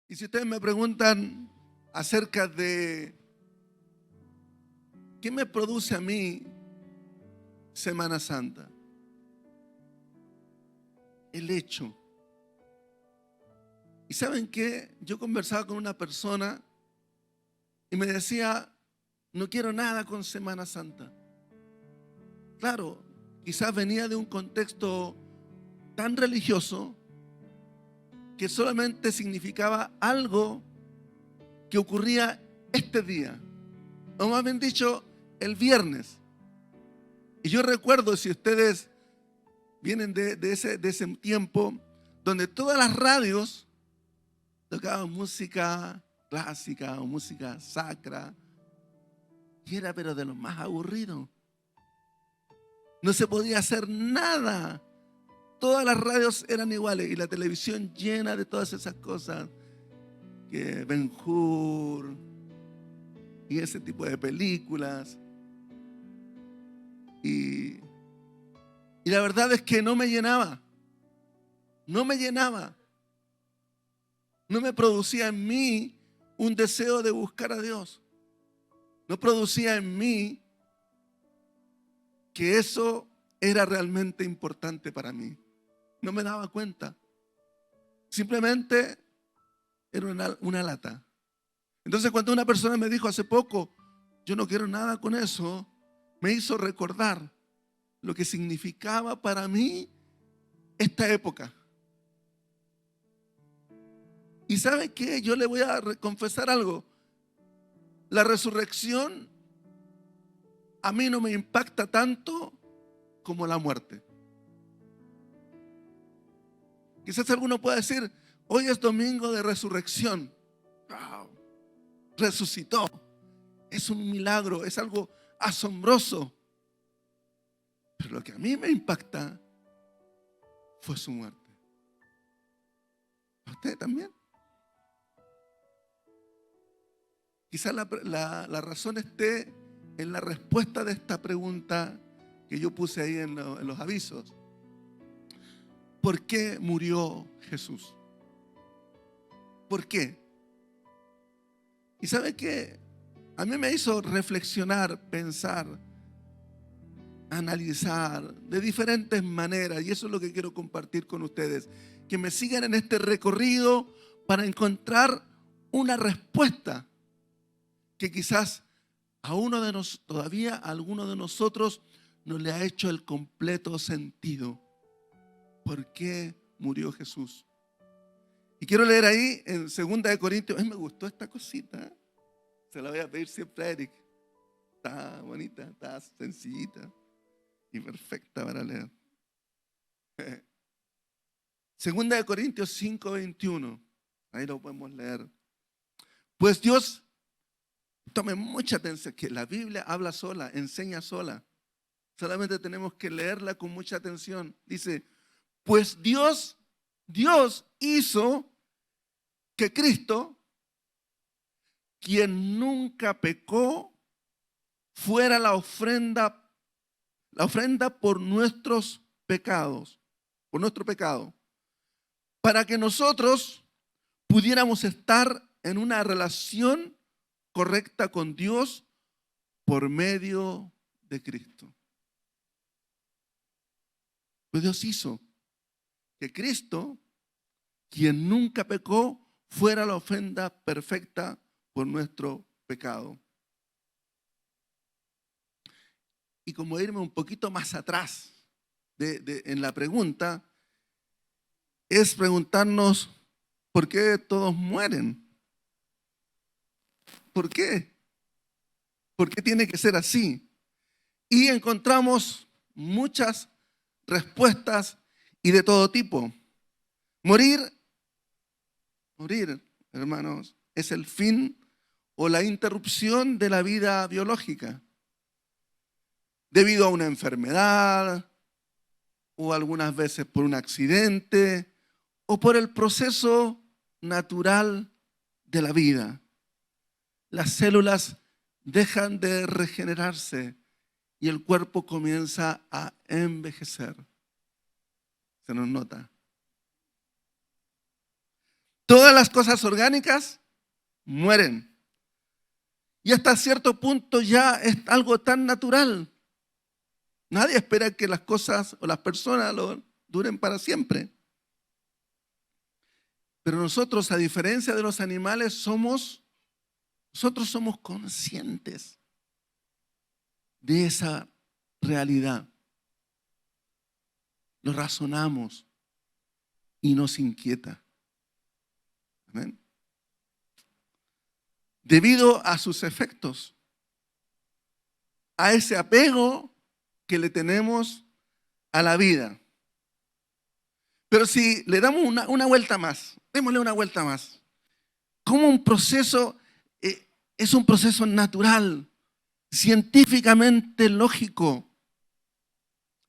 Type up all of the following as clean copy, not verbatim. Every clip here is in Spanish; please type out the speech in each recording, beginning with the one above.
Y si ustedes me preguntan acerca de qué me produce a mí Semana Santa, el hecho. ¿Y saben qué? Yo conversaba con una persona y me decía, no quiero nada con Semana Santa. Claro, quizás venía de un contexto tan religioso que solamente significaba algo que ocurría este día, o más bien dicho, el viernes. Y yo recuerdo, si ustedes vienen de ese tiempo, donde todas las radios tocaban música clásica o música sacra, y era pero de lo más aburrido. No se podía hacer nada. Todas las radios eran iguales y la televisión llena de todas esas cosas, que Ben-Hur y ese tipo de películas. Y la verdad es que no me llenaba. No me llenaba. No me producía en mí un deseo de buscar a Dios. No producía en mí que eso era realmente importante para mí. No me daba cuenta. Simplemente era una lata. Entonces, cuando una persona me dijo hace poco, yo no quiero nada con eso, me hizo recordar lo que significaba para mí esta época. ¿Y sabe qué? Yo le voy a confesar algo. La resurrección a mí no me impacta tanto como la muerte. Quizás alguno pueda decir, hoy es domingo de resurrección. Wow, resucitó. Es un milagro, es algo asombroso. Pero lo que a mí me impacta fue su muerte. ¿A usted también? Quizás la razón esté en la respuesta de esta pregunta que yo puse ahí en los avisos. ¿Por qué murió Jesús? ¿Por qué? Y ¿sabe qué? A mí me hizo reflexionar, pensar, analizar de diferentes maneras, y eso es lo que quiero compartir con ustedes, que me sigan en este recorrido para encontrar una respuesta que quizás todavía a alguno de nosotros no le ha hecho el completo sentido. ¿Por qué murió Jesús? Y quiero leer ahí en 2 Corintios. Me gustó esta cosita. Se la voy a pedir siempre a Eric. Está bonita, está sencillita y perfecta para leer. 2 Corintios 5:21. Ahí lo podemos leer. Pues Dios, tome mucha atención, que la Biblia habla sola, enseña sola. Solamente tenemos que leerla con mucha atención. Dice, pues Dios hizo que Cristo, quien nunca pecó, fuera la ofrenda por nuestros pecados, por nuestro pecado, para que nosotros pudiéramos estar en una relación correcta con Dios por medio de Cristo. Pues Dios hizo que Cristo, quien nunca pecó, fuera la ofrenda perfecta por nuestro pecado. Y como irme un poquito más atrás en la pregunta, es preguntarnos por qué todos mueren. ¿Por qué? ¿Por qué tiene que ser así? Y encontramos muchas respuestas y de todo tipo. Morir, hermanos, es el fin o la interrupción de la vida biológica, debido a una enfermedad o algunas veces por un accidente o por el proceso natural de la vida. Las células dejan de regenerarse y el cuerpo comienza a envejecer. Se nos nota. Todas las cosas orgánicas mueren. Y hasta cierto punto ya es algo tan natural. Nadie espera que las cosas o las personas lo duren para siempre. Pero nosotros, a diferencia de los animales, nosotros somos conscientes de esa realidad. Lo razonamos y nos inquieta. Amén. Debido a sus efectos, a ese apego que le tenemos a la vida. Pero si le damos una vuelta más, démosle una vuelta más. Como un proceso, es un proceso natural, científicamente lógico.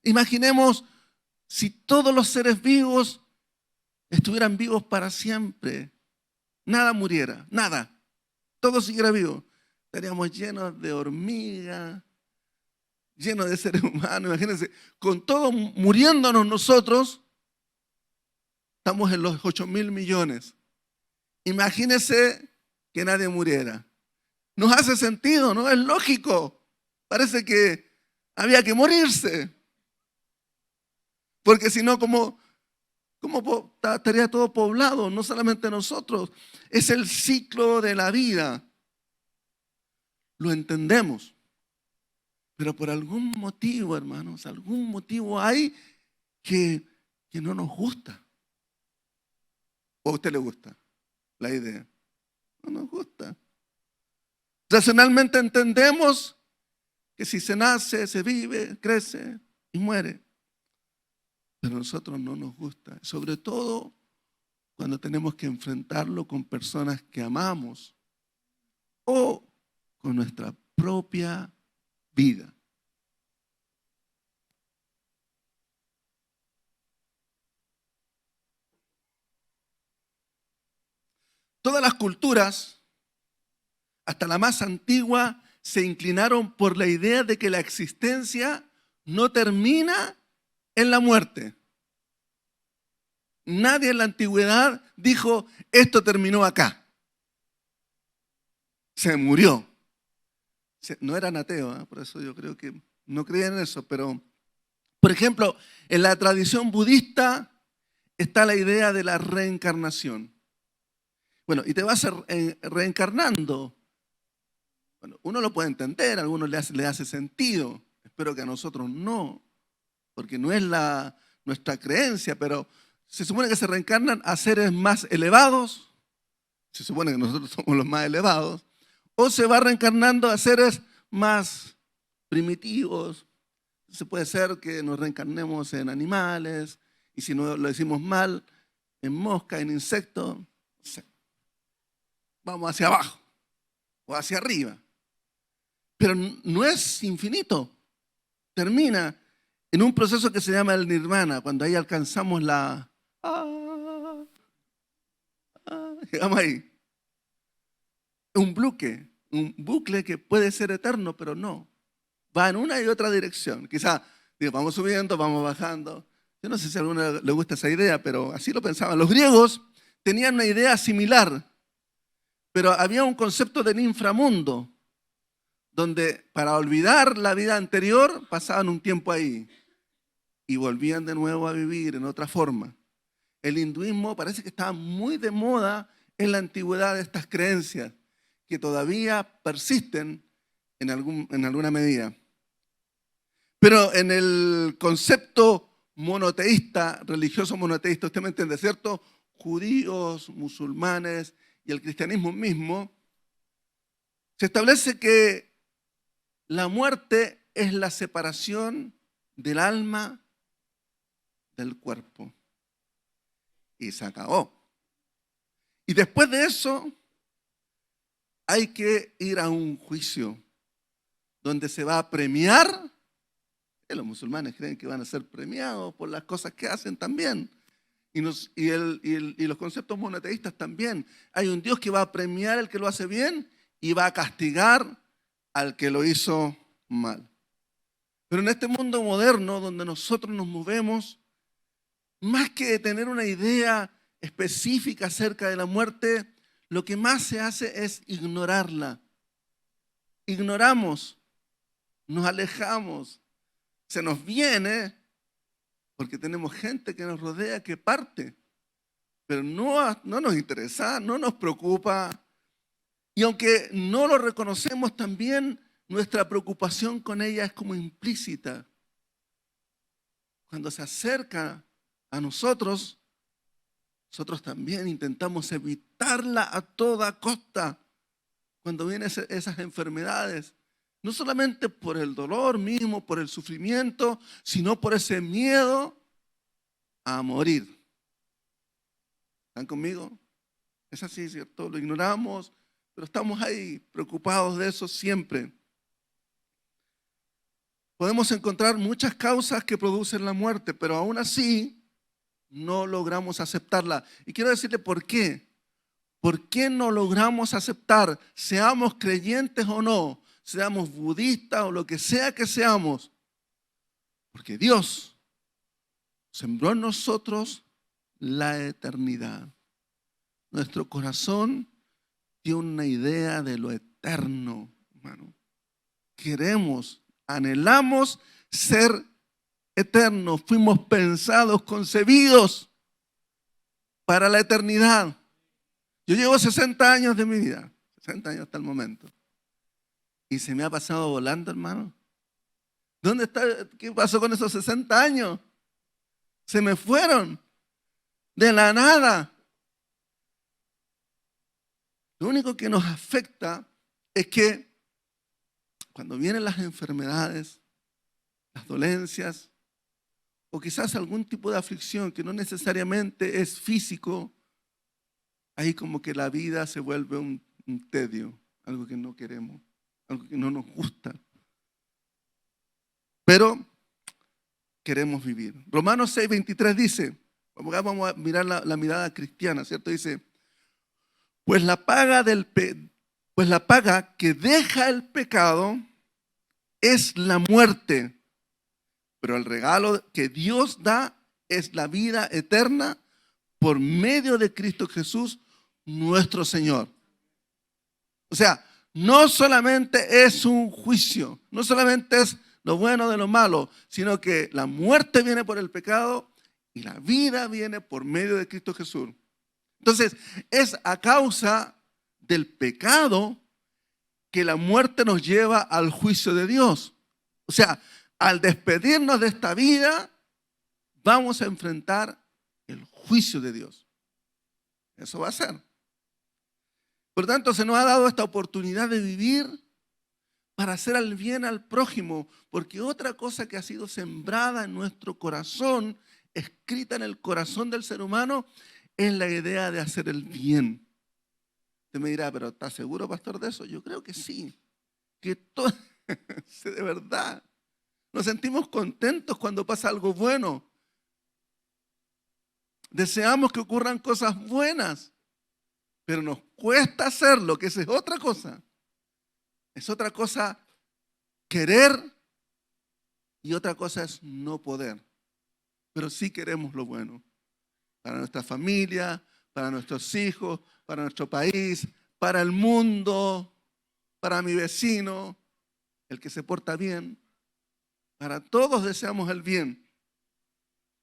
Imaginemos si todos los seres vivos estuvieran vivos para siempre, nada muriera, nada, todo siguiera vivo. Estaríamos llenos de hormigas, llenos de seres humanos. Imagínense, con todo muriéndonos nosotros, estamos en los 8.000 millones. Imagínense que nadie muriera. Nos hace sentido, ¿no? Es lógico. Parece que había que morirse. Porque si no, ¿cómo estaría todo poblado? No solamente nosotros. Es el ciclo de la vida. Lo entendemos. Pero por algún motivo, hermanos, algún motivo hay que no nos gusta. ¿O a usted le gusta la idea? No nos gusta. Racionalmente entendemos que si se nace, se vive, crece y muere. Pero a nosotros no nos gusta. Sobre todo cuando tenemos que enfrentarlo con personas que amamos o con nuestra propia vida. Todas las culturas, hasta la más antigua, se inclinaron por la idea de que la existencia no termina en la muerte. Nadie en la antigüedad dijo, esto terminó acá. Se murió. No eran ateos, por eso yo creo que no creían en eso, pero, por ejemplo, en la tradición budista está la idea de la reencarnación. Bueno, y te vas reencarnando. Bueno, uno lo puede entender, a algunos le hace sentido. Espero que a nosotros no, porque no es nuestra creencia, pero se supone que se reencarnan a seres más elevados. Se supone que nosotros somos los más elevados. O se va reencarnando a seres más primitivos. Se puede ser que nos reencarnemos en animales, y si no lo decimos mal, en mosca, en insecto. Vamos hacia abajo o hacia arriba. Pero no es infinito. Termina en un proceso que se llama el nirvana, cuando ahí alcanzamos llegamos ahí. Un bucle que puede ser eterno, pero no. Va en una y otra dirección. Quizá, vamos subiendo, vamos bajando. Yo no sé si a alguno le gusta esa idea, pero así lo pensaban. Los griegos tenían una idea similar, pero había un concepto del inframundo, donde para olvidar la vida anterior pasaban un tiempo ahí y volvían de nuevo a vivir en otra forma. El hinduismo parece que estaba muy de moda en la antigüedad de estas creencias, que todavía persisten en alguna medida. Pero en el concepto monoteísta, religioso monoteísta, usted me entiende, ¿cierto? Judíos, musulmanes y el cristianismo mismo, se establece que la muerte es la separación del alma del cuerpo. Y se acabó. Y después de eso, hay que ir a un juicio donde se va a premiar. Y los musulmanes creen que van a ser premiados por las cosas que hacen también. Y los conceptos monoteístas también. Hay un Dios que va a premiar al que lo hace bien y va a castigar al que lo hizo mal. Pero en este mundo moderno donde nosotros nos movemos, más que tener una idea específica acerca de la muerte, lo que más se hace es ignorarla. Ignoramos, nos alejamos, se nos viene porque tenemos gente que nos rodea que parte, pero no nos interesa, no nos preocupa. Y aunque no lo reconocemos, también nuestra preocupación con ella es como implícita. Cuando se acerca a nosotros también intentamos evitarla a toda costa. Cuando vienen esas enfermedades, no solamente por el dolor mismo, por el sufrimiento, sino por ese miedo a morir. ¿Están conmigo? Es así, ¿cierto? Lo ignoramos, pero estamos ahí preocupados de eso siempre. Podemos encontrar muchas causas que producen la muerte, pero aún así no logramos aceptarla. Y quiero decirle por qué. ¿Por qué no logramos aceptar, seamos creyentes o no, seamos budistas o lo que sea que seamos? Porque Dios sembró en nosotros la eternidad. Nuestro corazón tiene una idea de lo eterno, hermano. Queremos, anhelamos ser eternos. Fuimos pensados, concebidos para la eternidad. Yo llevo 60 años de mi vida, 60 años hasta el momento. Y se me ha pasado volando, hermano. ¿Dónde está? ¿Qué pasó con esos 60 años? Se me fueron de la nada. Lo único que nos afecta es que cuando vienen las enfermedades, las dolencias, o quizás algún tipo de aflicción que no necesariamente es físico, ahí como que la vida se vuelve un tedio, algo que no queremos, algo que no nos gusta. Pero queremos vivir. Romanos 6:23 dice, vamos a mirar la mirada cristiana, ¿cierto? Dice, pues la paga que deja el pecado es la muerte, pero el regalo que Dios da es la vida eterna por medio de Cristo Jesús, nuestro Señor. O sea, no solamente es un juicio, no solamente es lo bueno de lo malo, sino que la muerte viene por el pecado y la vida viene por medio de Cristo Jesús. Entonces, es a causa del pecado que la muerte nos lleva al juicio de Dios. O sea, al despedirnos de esta vida, vamos a enfrentar el juicio de Dios. Eso va a ser. Por tanto, se nos ha dado esta oportunidad de vivir para hacer el bien al prójimo, porque otra cosa que ha sido sembrada en nuestro corazón, escrita en el corazón del ser humano, es la idea de hacer el bien. Usted me dirá, ¿pero está seguro, pastor, de eso? Yo creo que sí, que todo, de verdad, nos sentimos contentos cuando pasa algo bueno. Deseamos que ocurran cosas buenas, pero nos cuesta hacerlo, que esa es otra cosa. Es otra cosa querer y otra cosa es no poder. Pero sí queremos lo bueno para nuestra familia, para nuestros hijos, para nuestro país, para el mundo, para mi vecino, el que se porta bien. Para todos deseamos el bien,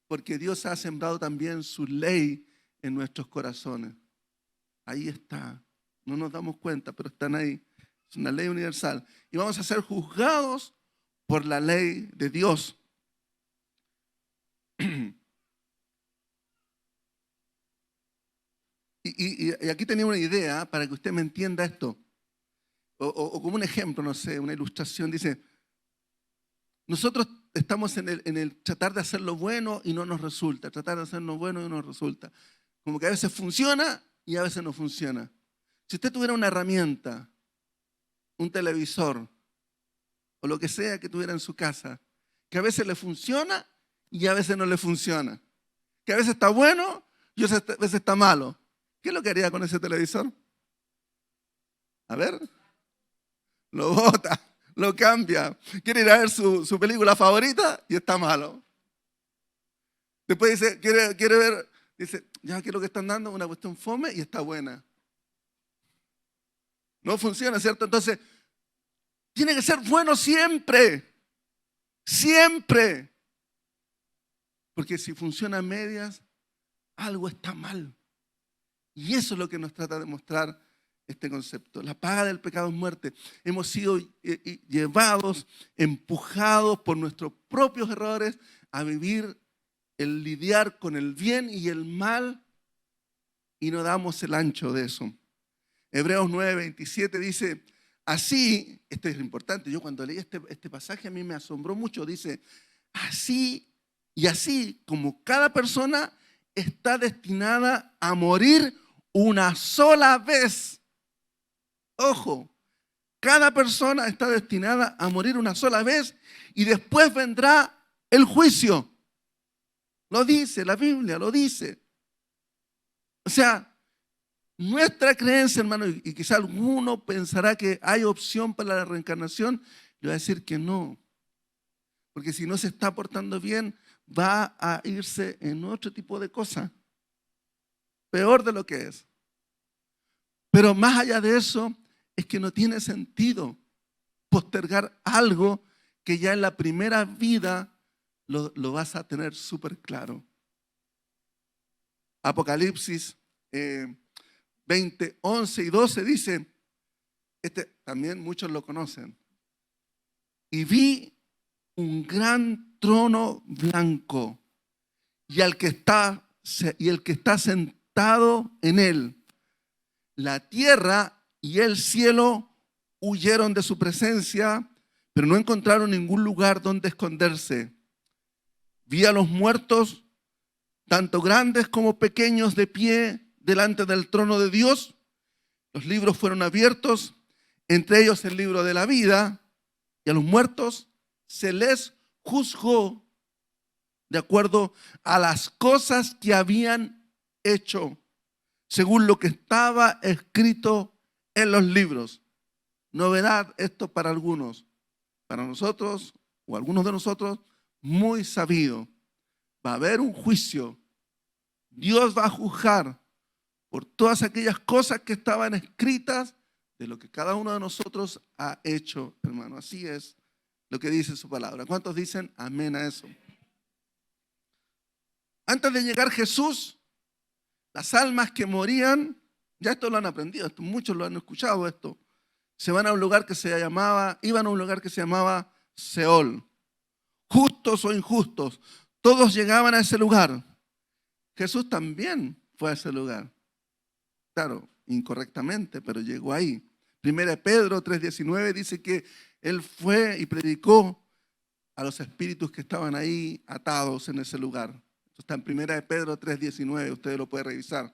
porque Dios ha sembrado también su ley en nuestros corazones. Ahí está. No nos damos cuenta, pero están ahí. Es una ley universal. Y vamos a ser juzgados por la ley de Dios. Y aquí tenía una idea para que usted me entienda esto. O como un ejemplo, no sé, una ilustración. Dice, nosotros estamos en el tratar de hacer lo bueno y no nos resulta. Tratar de hacer lo bueno y no nos resulta. Como que a veces funciona y a veces no funciona. Si usted tuviera una herramienta, un televisor o lo que sea que tuviera en su casa, que a veces le funciona y a veces no le funciona, que a veces está bueno y a veces está malo, ¿qué es lo que haría con ese televisor? A ver, lo bota, lo cambia, quiere ir a ver su película favorita y está malo. Después dice, quiere ver Dice, ya que lo que están dando es una cuestión fome y está buena. No funciona, ¿cierto? Entonces, tiene que ser bueno siempre. Siempre. Porque si funciona a medias, algo está mal. Y eso es lo que nos trata de mostrar este concepto. La paga del pecado es muerte. Hemos sido llevados, empujados por nuestros propios errores a vivir el lidiar con el bien y el mal y no damos el ancho de eso. Hebreos 9:27 dice, así, esto es importante, yo cuando leí este pasaje a mí me asombró mucho, dice, así y así como cada persona está destinada a morir una sola vez. Ojo, cada persona está destinada a morir una sola vez y después vendrá el juicio. Lo dice, la Biblia lo dice. O sea, nuestra creencia, hermano, y quizá alguno pensará que hay opción para la reencarnación, le voy a decir que no. Porque si no se está portando bien, va a irse en otro tipo de cosa. Peor de lo que es. Pero más allá de eso, es que no tiene sentido postergar algo que ya en la primera vida lo vas a tener súper claro. Apocalipsis 20, 11 y 12 dice, también muchos lo conocen, y vi un gran trono blanco y el que está sentado en él. La tierra y el cielo huyeron de su presencia, pero no encontraron ningún lugar donde esconderse. Vi a los muertos, tanto grandes como pequeños, de pie delante del trono de Dios. Los libros fueron abiertos, entre ellos el libro de la vida, y a los muertos se les juzgó de acuerdo a las cosas que habían hecho, según lo que estaba escrito en los libros. Novedad esto para algunos, para nosotros o algunos de nosotros, muy sabido. Va a haber un juicio. Dios va a juzgar por todas aquellas cosas que estaban escritas de lo que cada uno de nosotros ha hecho, hermano. Así es lo que dice su palabra. ¿Cuántos dicen amén a eso? Antes de llegar Jesús, las almas que morían, ya esto lo han aprendido, muchos lo han escuchado esto, iban a un lugar que se llamaba Seol. Justos o injustos, todos llegaban a ese lugar. Jesús también fue a ese lugar. Claro, incorrectamente, pero llegó ahí. Primera de Pedro 3:19 dice que él fue y predicó a los espíritus que estaban ahí atados en ese lugar. Esto está en Primera de Pedro 3:19, usted lo puede revisar.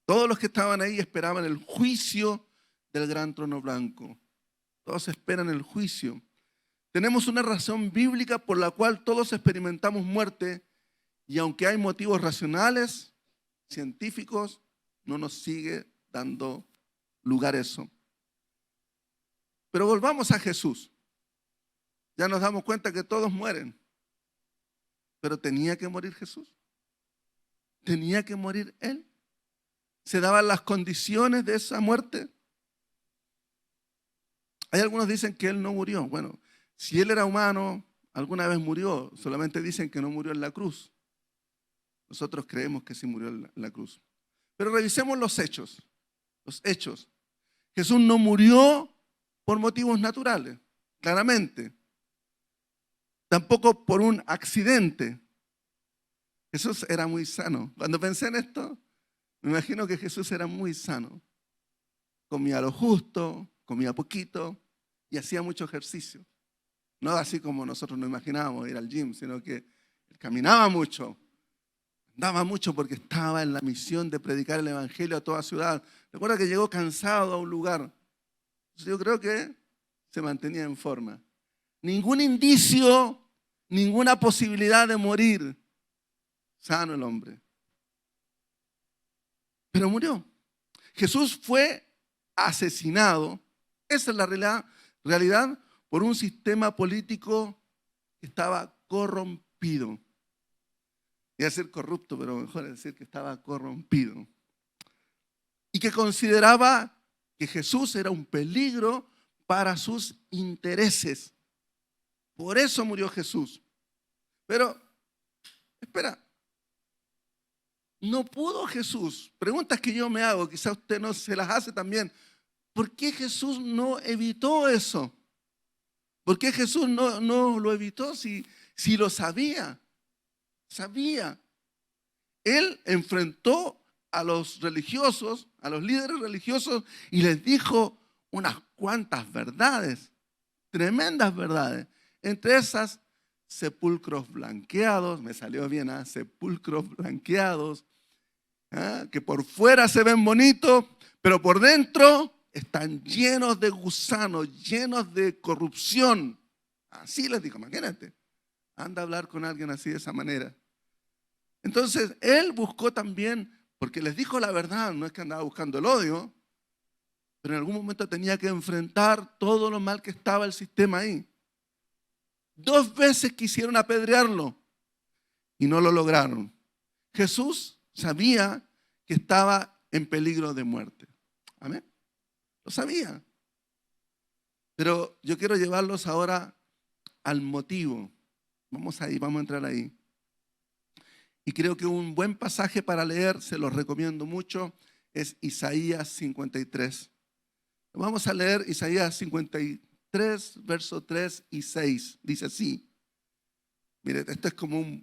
Todos los que estaban ahí esperaban el juicio del gran trono blanco. Todos esperan el juicio. Tenemos una razón bíblica por la cual todos experimentamos muerte y aunque hay motivos racionales, científicos, no nos sigue dando lugar eso. Pero volvamos a Jesús. Ya nos damos cuenta que todos mueren. Pero ¿tenía que morir Jesús? ¿Tenía que morir Él? ¿Se daban las condiciones de esa muerte? Hay algunos que dicen que Él no murió. Bueno, si Él era humano, alguna vez murió. Solamente dicen que no murió en la cruz. Nosotros creemos que sí murió en la cruz. Pero revisemos los hechos. Los hechos. Jesús no murió por motivos naturales, claramente. Tampoco por un accidente. Jesús era muy sano. Cuando pensé en esto, me imagino que Jesús era muy sano. Comía lo justo, comía poquito y hacía mucho ejercicio. No así como nosotros nos imaginábamos ir al gym, sino que él caminaba mucho. Andaba mucho porque estaba en la misión de predicar el evangelio a toda ciudad. Recuerda que llegó cansado a un lugar. Entonces yo creo que se mantenía en forma. Ningún indicio, ninguna posibilidad de morir. Sano el hombre. Pero murió. Jesús fue asesinado. Esa es la realidad por un sistema político que estaba corrompido. Iba a decir corrupto, pero mejor es decir que estaba corrompido. Y que consideraba que Jesús era un peligro para sus intereses. Por eso murió Jesús. Pero, espera, no pudo Jesús. Preguntas que yo me hago, quizá usted no se las hace también. ¿Por qué Jesús no evitó eso? ¿Por qué Jesús no lo evitó si lo sabía? Sabía. Él enfrentó a los religiosos, a los líderes religiosos, y les dijo unas cuantas verdades, tremendas verdades. Entre esas, sepulcros blanqueados, me salió bien, sepulcros blanqueados, que por fuera se ven bonitos, pero por dentro están llenos de gusanos, llenos de corrupción. Así les dijo, imagínate, anda a hablar con alguien así de esa manera. Entonces, él buscó también, porque les dijo la verdad, no es que andaba buscando el odio, pero en algún momento tenía que enfrentar todo lo mal que estaba el sistema ahí. 2 veces quisieron apedrearlo y no lo lograron. Jesús sabía que estaba en peligro de muerte. Amén. Lo sabía. Pero yo quiero llevarlos ahora al motivo. Vamos ahí, vamos a entrar ahí. Y creo que un buen pasaje para leer, se los recomiendo mucho, es Isaías 53. Vamos a leer Isaías 53, versos 3 y 6. Dice así. Mire, esto es como no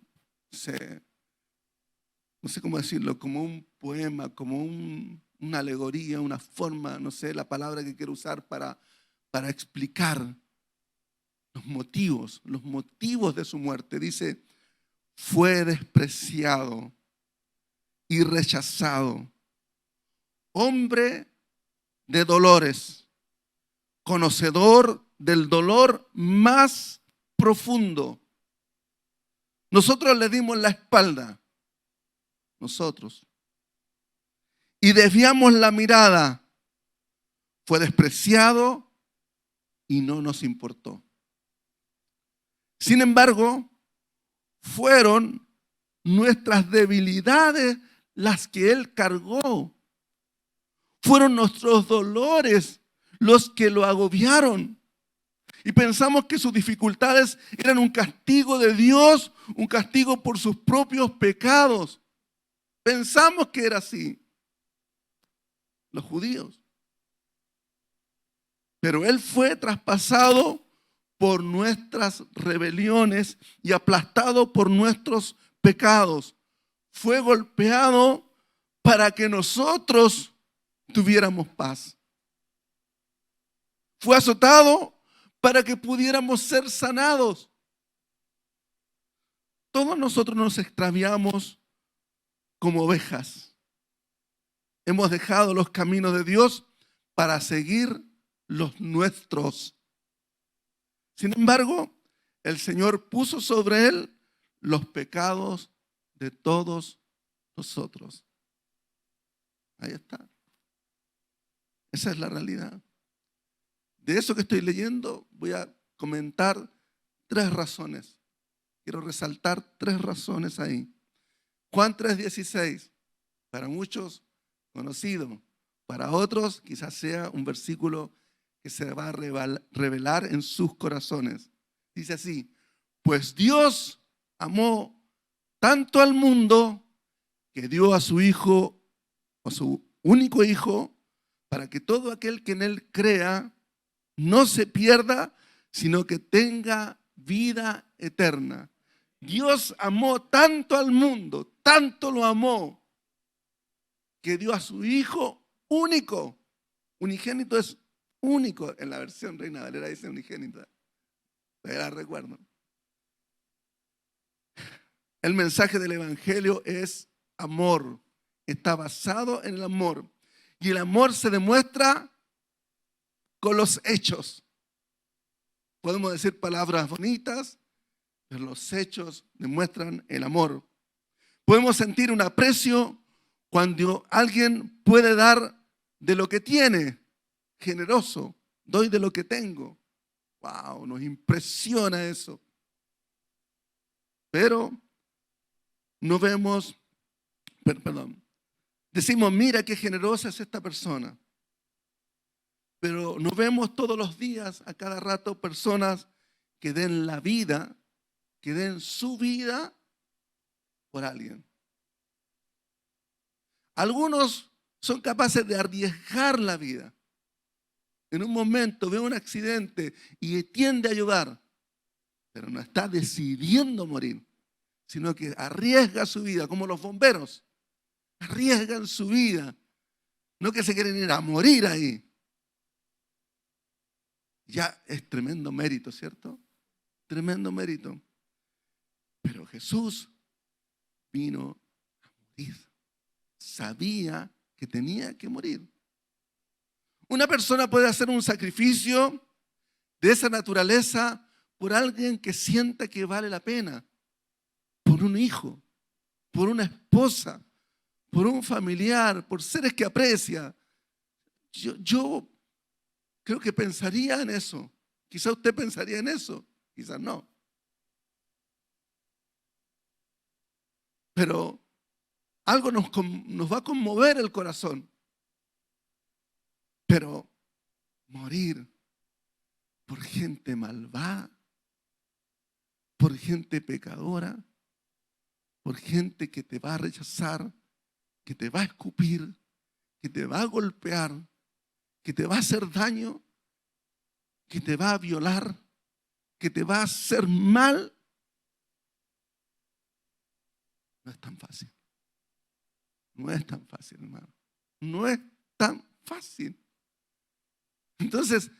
sé cómo decirlo, como un poema, como una alegoría, una forma, no sé la palabra que quiero usar para explicar los motivos de su muerte. Dice, fue despreciado y rechazado, hombre de dolores, conocedor del dolor más profundo. Nosotros le dimos la espalda, nosotros, y desviamos la mirada. Fue despreciado y no nos importó. Sin embargo, fueron nuestras debilidades las que Él cargó. Fueron nuestros dolores los que lo agobiaron. Y pensamos que sus dificultades eran un castigo de Dios, un castigo por sus propios pecados. Pensamos que era así. Los judíos. Pero Él fue traspasado por nuestras rebeliones y aplastado por nuestros pecados. Fue golpeado para que nosotros tuviéramos paz. Fue azotado para que pudiéramos ser sanados. Todos nosotros nos extraviamos como ovejas. Hemos dejado los caminos de Dios para seguir los nuestros. Sin embargo, el Señor puso sobre Él los pecados de todos nosotros. Ahí está. Esa es la realidad. De eso que estoy leyendo voy a comentar 3 razones. Quiero resaltar 3 razones ahí. Juan 3:16, para muchos conocido, para otros quizás sea un versículo que se va a revelar en sus corazones. Dice así, pues Dios amó tanto al mundo que dio a su Hijo, a su único Hijo, para que todo aquel que en Él crea no se pierda, sino que tenga vida eterna. Dios amó tanto al mundo, tanto lo amó, que dio a su Hijo único. Unigénito es único, en la versión Reina Valera dice unigénito. La recuerdo. El mensaje del Evangelio es amor. Está basado en el amor. Y el amor se demuestra con los hechos. Podemos decir palabras bonitas, pero los hechos demuestran el amor. Podemos sentir un aprecio cuando alguien puede dar de lo que tiene, generoso, doy de lo que tengo. Wow, nos impresiona eso. Pero no vemos, perdón, decimos, mira qué generosa es esta persona, pero no vemos todos los días, a cada rato, personas que den la vida, que den su vida por alguien. Algunos son capaces de arriesgar la vida. En un momento ve un accidente y tiende a ayudar, pero no está decidiendo morir, sino que arriesga su vida, como los bomberos. Arriesgan su vida, no que se quieren ir a morir ahí. Ya es tremendo mérito, ¿cierto? Tremendo mérito. Pero Jesús vino a morir. Sabía que tenía que morir. Una persona puede hacer un sacrificio de esa naturaleza por alguien que sienta que vale la pena, por un hijo, por una esposa, por un familiar, por seres que aprecia. Yo creo que pensaría en eso. Quizá usted pensaría en eso, quizás no. Pero algo nos va a conmover el corazón. Pero morir por gente malvada, por gente pecadora, por gente que te va a rechazar, que te va a escupir, que te va a golpear, que te va a hacer daño, que te va a violar, que te va a hacer mal, no es tan fácil. No es tan fácil, hermano. No es tan fácil. Entonces,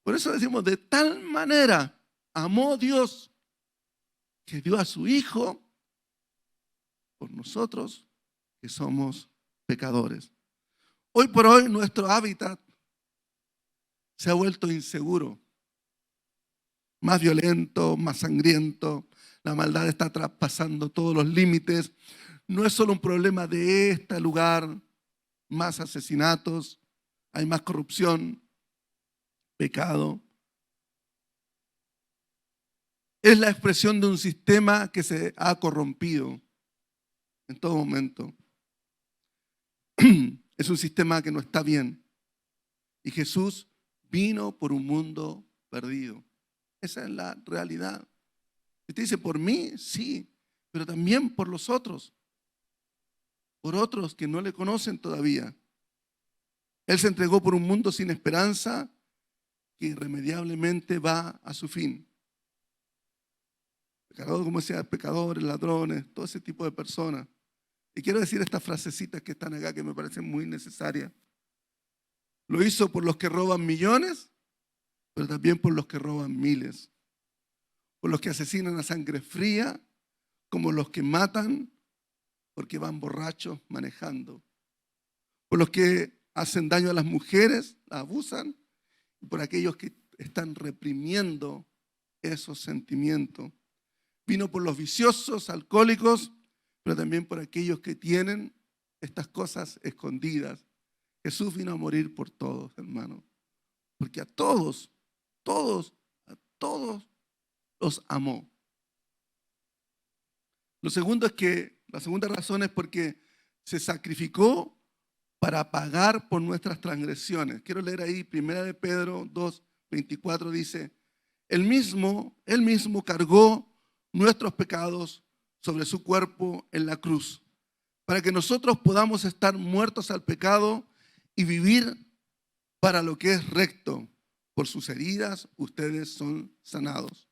por eso decimos, de tal manera amó Dios que dio a su Hijo por nosotros que somos pecadores. Hoy por hoy nuestro hábitat se ha vuelto inseguro, más violento, más sangriento. La maldad está traspasando todos los límites. No es solo un problema de este lugar, más asesinatos, hay más corrupción, pecado. Es la expresión de un sistema que se ha corrompido en todo momento. Es un sistema que no está bien. Y Jesús vino por un mundo perdido. Esa es la realidad. Usted dice, por mí, sí, pero también por los otros. Por otros que no le conocen todavía. Él se entregó por un mundo sin esperanza que irremediablemente va a su fin. Pecadores, como decía, pecadores, ladrones, todo ese tipo de personas. Y quiero decir estas frasecitas que están acá que me parecen muy necesarias. Lo hizo por los que roban millones, pero también por los que roban miles. Por los que asesinan a sangre fría, como los que matan porque van borrachos manejando. Por los que hacen daño a las mujeres, las abusan, y por aquellos que están reprimiendo esos sentimientos. Vino por los viciosos, alcohólicos, pero también por aquellos que tienen estas cosas escondidas. Jesús vino a morir por todos, hermanos, porque a todos los amó. Lo segundo es que, la segunda razón es porque se sacrificó para pagar por nuestras transgresiones. Quiero leer ahí, 1 de Pedro 2:24 dice, Él mismo cargó nuestros pecados sobre su cuerpo en la cruz, para que nosotros podamos estar muertos al pecado y vivir para lo que es recto. Por sus heridas ustedes son sanados.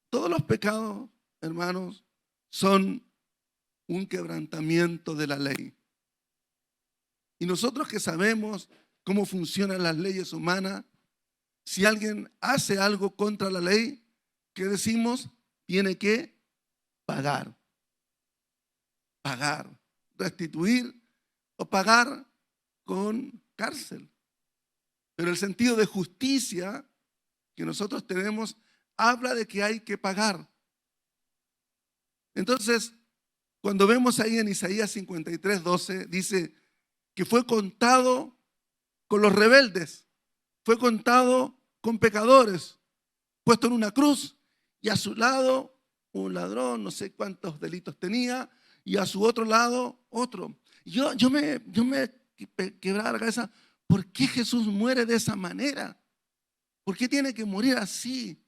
Todos los pecados, hermanos, son un quebrantamiento de la ley. Y nosotros que sabemos cómo funcionan las leyes humanas, si alguien hace algo contra la ley, ¿qué decimos? Tiene que pagar, restituir o pagar con cárcel. Pero el sentido de justicia que nosotros tenemos habla de que hay que pagar. Entonces, cuando vemos ahí en Isaías 53:12, dice que fue contado con los rebeldes, fue contado con pecadores, puesto en una cruz y a su lado un ladrón, no sé cuántos delitos tenía, y a su otro lado, otro. Yo me quebraba la cabeza, ¿por qué Jesús muere de esa manera? ¿Por qué tiene que morir así?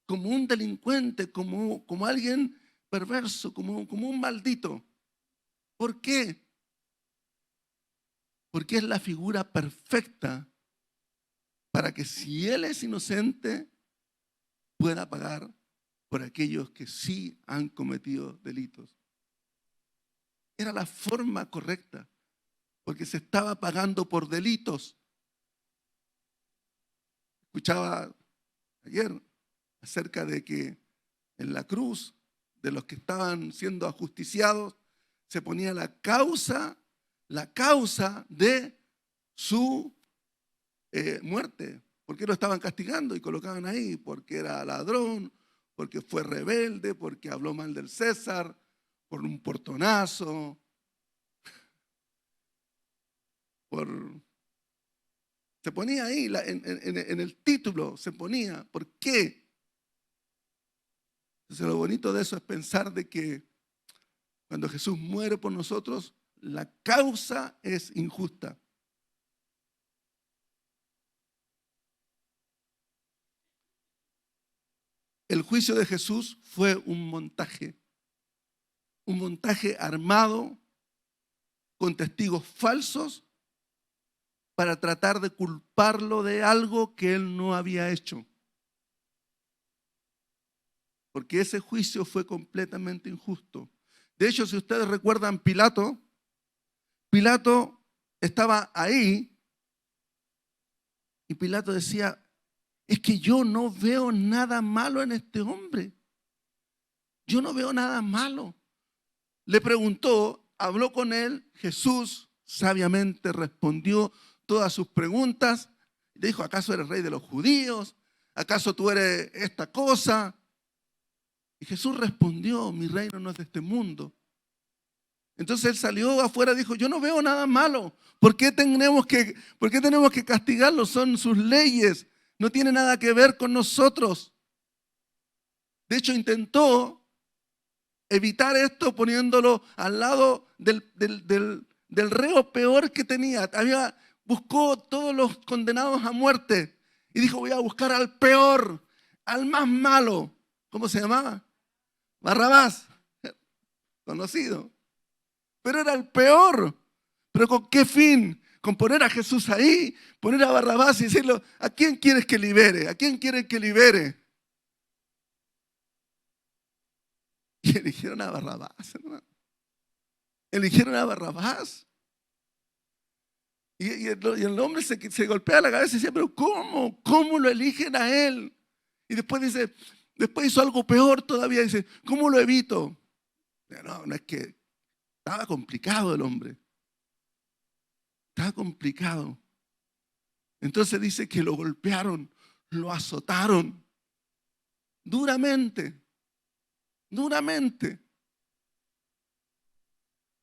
Como un delincuente, como alguien perverso, como un maldito. ¿Por qué? Porque es la figura perfecta para que si Él es inocente, pueda pagar por aquellos que sí han cometido delitos. Era la forma correcta, porque se estaba pagando por delitos. Escuchaba ayer acerca de que en la cruz de los que estaban siendo ajusticiados se ponía la causa de su muerte. ¿Por qué lo estaban castigando y colocaban ahí? Porque era ladrón, porque fue rebelde, porque habló mal del César, por un portonazo, se ponía ahí, en el título se ponía, ¿por qué? Entonces lo bonito de eso es pensar de que cuando Jesús muere por nosotros, la causa es injusta. El juicio de Jesús fue un montaje armado con testigos falsos para tratar de culparlo de algo que él no había hecho. Porque ese juicio fue completamente injusto. De hecho, si ustedes recuerdan, Pilato estaba ahí y Pilato decía, es que yo no veo nada malo en este hombre. Yo no veo nada malo. Le preguntó, habló con él, Jesús sabiamente respondió todas sus preguntas. Le dijo, ¿acaso eres rey de los judíos? ¿Acaso tú eres esta cosa? Y Jesús respondió, mi reino no es de este mundo. Entonces él salió afuera y dijo, yo no veo nada malo. ¿Por qué tenemos que castigarlo? Son sus leyes. No tiene nada que ver con nosotros. De hecho, intentó evitar esto poniéndolo al lado del reo peor que tenía. Buscó todos los condenados a muerte y dijo, voy a buscar al peor, al más malo. ¿Cómo se llamaba? Barrabás, conocido. Pero era el peor. ¿Pero con qué fin? Con poner a Jesús ahí, poner a Barrabás y decirle, ¿a quién quieres que libere? ¿A quién quieren que libere? Y eligieron a Barrabás, hermano. Eligieron a Barrabás. Y el hombre se golpea la cabeza y dice, pero ¿cómo? ¿Cómo lo eligen a él? Y después dice, después hizo algo peor todavía, dice, ¿cómo lo evito? No es que estaba complicado el hombre. Estaba complicado. Entonces dice que lo golpearon, lo azotaron duramente, duramente.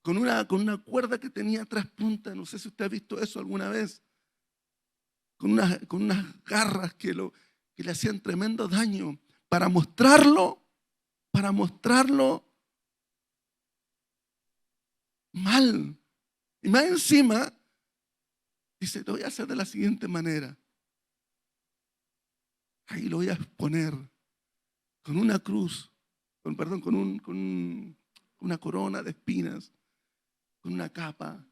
Con una cuerda que tenía 3 puntas, no sé si usted ha visto eso alguna vez, con unas garras que le hacían tremendo daño para mostrarlo mal. Y más encima, dice, lo voy a hacer de la siguiente manera. Ahí lo voy a exponer con una cruz, con una corona de espinas, con una capa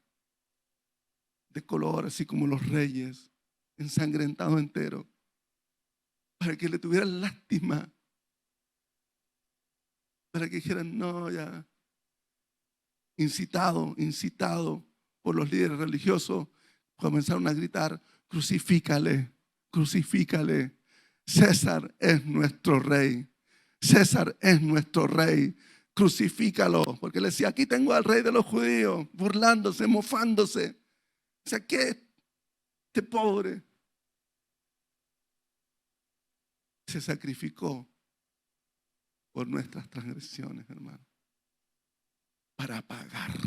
de color, así como los reyes, ensangrentado entero, para que le tuvieran lástima, para que dijeran, no, ya, incitado por los líderes religiosos, comenzaron a gritar, crucifícale, crucifícale. César es nuestro rey. César es nuestro rey. Crucifícalo. Porque le decía, aquí tengo al rey de los judíos, burlándose, mofándose. O sea, ¿qué? Este pobre se sacrificó por nuestras transgresiones, hermano. Para pagar.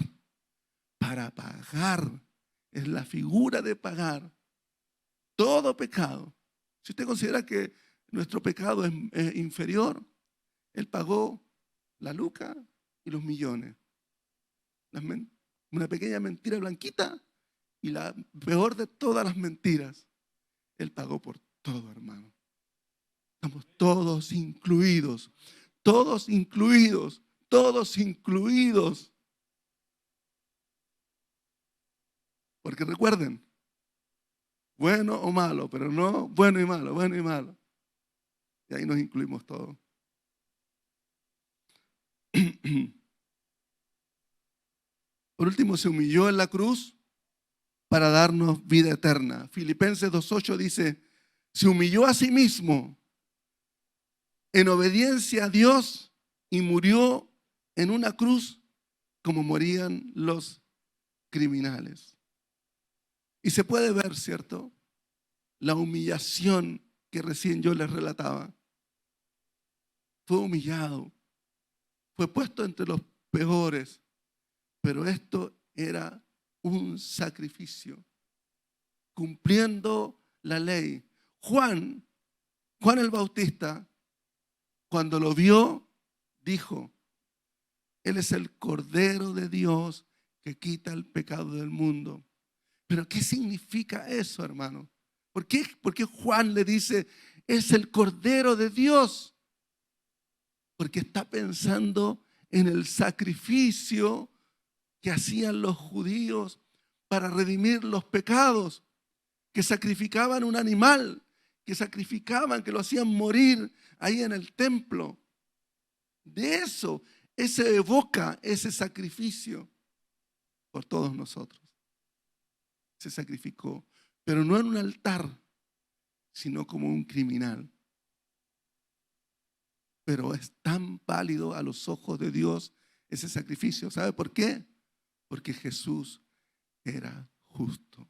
Para pagar. Es la figura de pagar todo pecado. Si usted considera que nuestro pecado es inferior, Él pagó la luca y los millones. Una pequeña mentira blanquita y la peor de todas las mentiras. Él pagó por todo, hermano. Estamos todos incluidos, todos incluidos, todos incluidos. Porque recuerden, bueno o malo, pero no bueno y malo, bueno y malo. Y ahí nos incluimos todos. Por último, se humilló en la cruz para darnos vida eterna. Filipenses 2:8 dice, se humilló a sí mismo en obediencia a Dios y murió en una cruz como morían los criminales. Y se puede ver, ¿cierto?, la humillación que recién yo les relataba. Fue humillado, fue puesto entre los peores, pero esto era un sacrificio, cumpliendo la ley. Juan el Bautista, cuando lo vio, dijo, Él es el Cordero de Dios que quita el pecado del mundo. Pero ¿qué significa eso, hermano? ¿Por qué Juan le dice, es el Cordero de Dios? Porque está pensando en el sacrificio que hacían los judíos para redimir los pecados, que sacrificaban un animal, que sacrificaban, que lo hacían morir ahí en el templo. De eso, ese evoca ese sacrificio por todos nosotros. Se sacrificó, pero no en un altar, sino como un criminal. Pero es tan válido a los ojos de Dios ese sacrificio. ¿Sabe por qué? Porque Jesús era justo,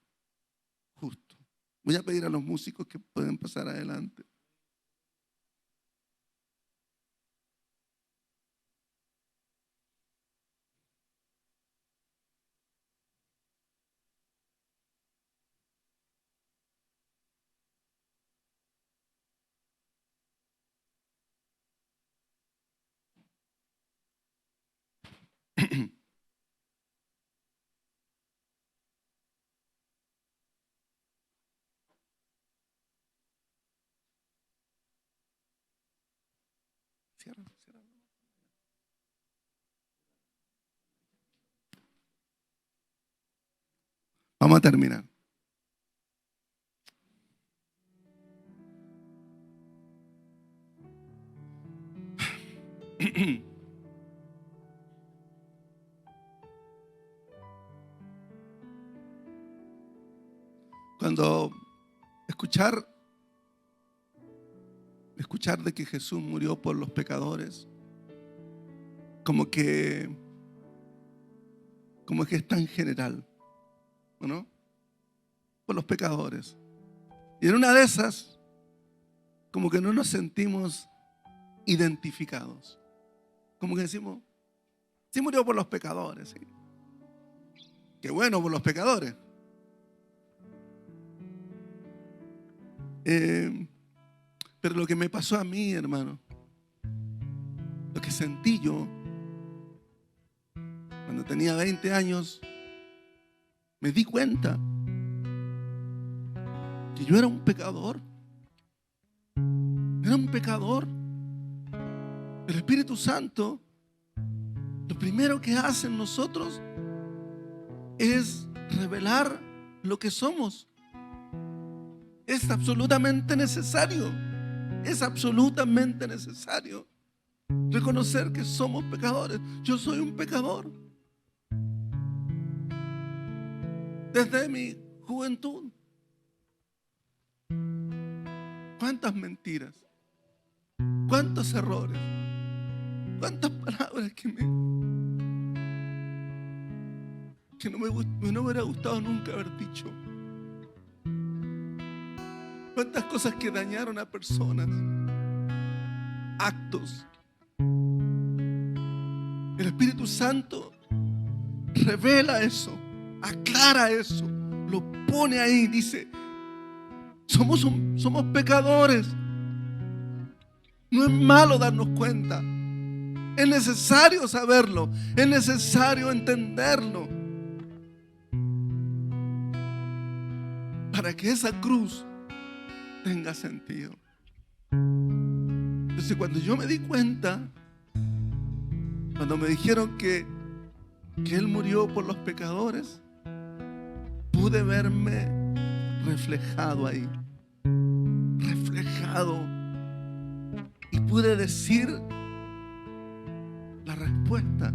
justo. Voy a pedir a los músicos que pueden pasar adelante. Cierra. Vamos a terminar. Cuando escuchar de que Jesús murió por los pecadores, como que es tan general, ¿no? Por los pecadores. Y en una de esas, como que no nos sentimos identificados. Como que decimos, sí murió por los pecadores, sí. Qué bueno por los pecadores. Pero lo que me pasó a mí, hermano, lo que sentí yo cuando tenía 20 años, me di cuenta que yo era un pecador. Era un pecador. El Espíritu Santo, lo primero que hace en nosotros es revelar lo que somos. Es absolutamente necesario. Es absolutamente necesario reconocer que somos pecadores. Yo soy un pecador. Desde mi juventud. ¿Cuántas mentiras? ¿Cuántos errores? ¿Cuántas palabras que no me hubiera gustado nunca haber dicho? ¿Cuántas cosas que dañaron a personas? Actos. El Espíritu Santo revela eso, aclara eso, lo pone ahí, dice, somos pecadores. No es malo darnos cuenta. Es necesario saberlo, es necesario entenderlo, para que esa cruz tenga sentido. Entonces, cuando yo me di cuenta, cuando me dijeron que Él murió por los pecadores, pude verme reflejado ahí, reflejado, y pude decir la respuesta.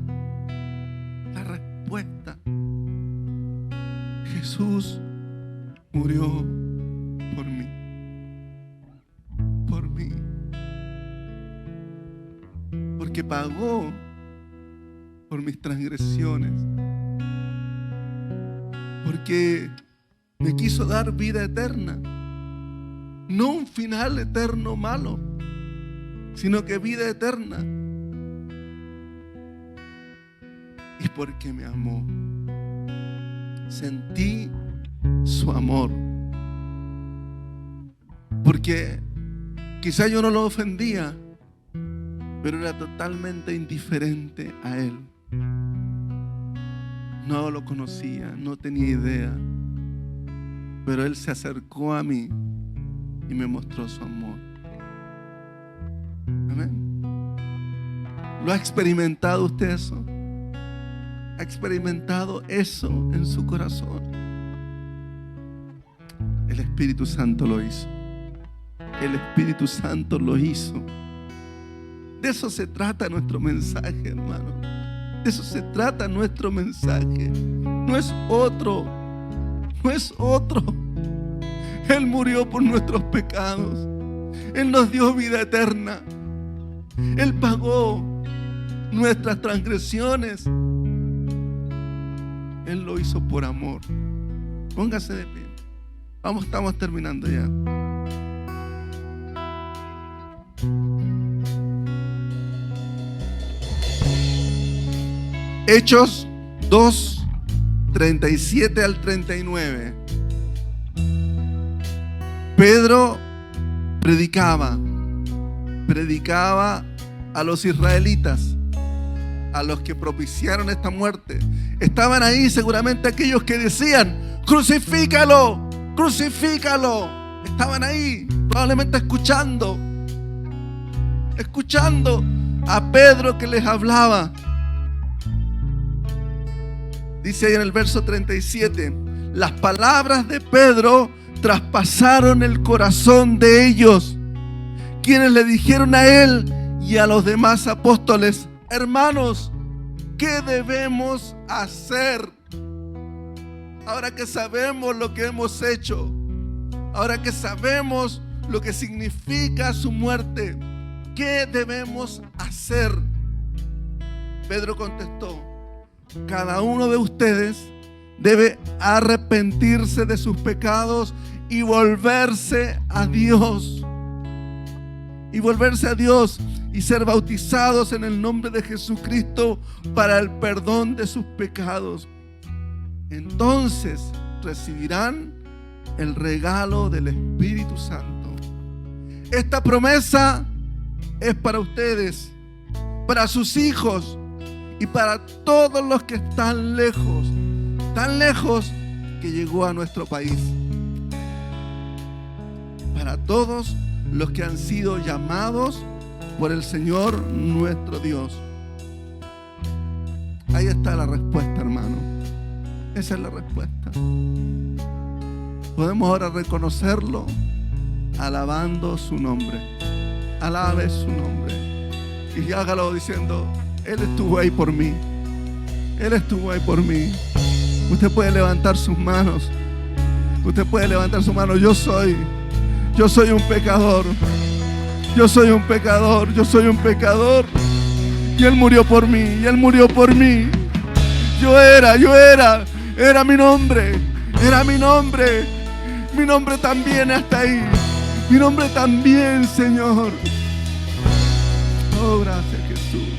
Jesús murió por mí, porque pagó por mis transgresiones, porque me quiso dar vida eterna, no un final eterno malo, sino que vida eterna. Y porque me amó, sentí su amor, porque quizá yo no lo ofendía, pero era totalmente indiferente a Él. No lo conocía, no tenía idea, pero Él se acercó a mí y me mostró su amor. Amén. ¿Lo ha experimentado usted eso? ¿Ha experimentado eso en su corazón? El Espíritu Santo lo hizo. El Espíritu Santo lo hizo. De eso se trata nuestro mensaje, hermano. De eso se trata nuestro mensaje. No es otro. No es otro. Él murió por nuestros pecados. Él nos dio vida eterna. Él pagó nuestras transgresiones. Él lo hizo por amor. Póngase de pie. Estamos terminando ya. Hechos 2, 37 al 39. Pedro predicaba a los israelitas, a los que propiciaron esta muerte. Estaban ahí seguramente aquellos que decían: crucifícalo, crucifícalo. Estaban ahí, probablemente escuchando a Pedro que les hablaba. Dice ahí en el verso 37, las palabras de Pedro traspasaron el corazón de ellos, quienes le dijeron a él y a los demás apóstoles: hermanos, ¿qué debemos hacer? Ahora que sabemos lo que hemos hecho, ahora que sabemos lo que significa su muerte, ¿qué debemos hacer? Pedro contestó: cada uno de ustedes debe arrepentirse de sus pecados y volverse a Dios. Y ser bautizados en el nombre de Jesucristo para el perdón de sus pecados. Entonces recibirán el regalo del Espíritu Santo. Esta promesa es para ustedes, para sus hijos y para todos los que están lejos, tan lejos que llegó a nuestro país. Para todos los que han sido llamados por el Señor nuestro Dios. Ahí está la respuesta, hermano. Esa es la respuesta. Podemos ahora reconocerlo alabando su nombre. Alabe su nombre y hágalo diciendo: Él estuvo ahí por mí. Él estuvo ahí por mí. Usted puede levantar sus manos. Usted puede levantar su mano. Yo soy un pecador. Yo soy un pecador. Yo soy un pecador. Y Él murió por mí. Y Él murió por mí. Era mi nombre. Era mi nombre. Mi nombre también está ahí. Mi nombre también, Señor. Oh, gracias, Jesús.